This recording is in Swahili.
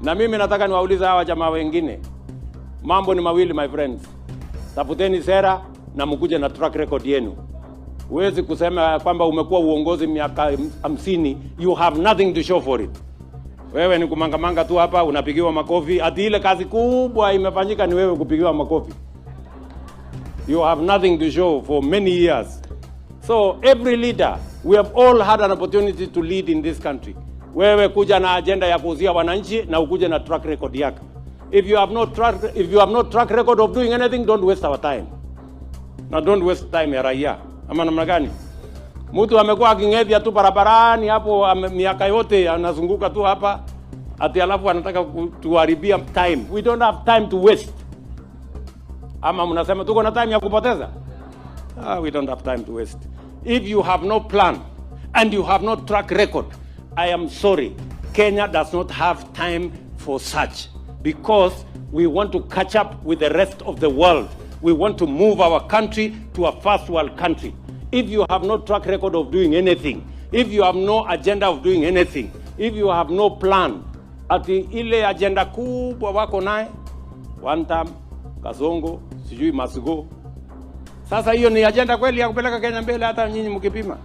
Na mimi nataka niwaulize hawa jamaa wengine. Mambo ni mawili my friends. Tafuteni sera na mkuje na track record yenu. Huwezi kusema kwamba umekuwa uongozi miaka 50, you have nothing to show for it. Wewe ni kumangamanga tu hapa unapigiwa makofi, ati ile kazi kubwa imefanyika ni wewe kupigiwa makofi. You have nothing to show for many years. So every leader, we have all had an opportunity to lead in this country. Wewe kuja na agenda ya kuuzia wananchi na ukuje na track record yako. If you have no track record of doing anything, don't waste our time. Na don't waste time ya raia. Ama namna gani? Mtu amekuwa aking'ethia tu barabarani hapo miaka yote anazunguka tu hapa ati alafu anataka kutuharibia time. We don't have time to waste. Ama mnasema tuko na time ya kupoteza? We don't have time to waste. If you have no plan and you have no track record, I am sorry, Kenya does not have time for such, because we want to catch up with the rest of the world. We want to move our country to a first world country. If you have no track record of doing anything, if you have no agenda of doing anything, if you have no plan, ati ile agenda kubwa wako naye, one term, Kasongo, sijui Masigo. Sasa hiyo ni agenda kweli ya kupeleka Kenya mbele hata nyinyi mkipima?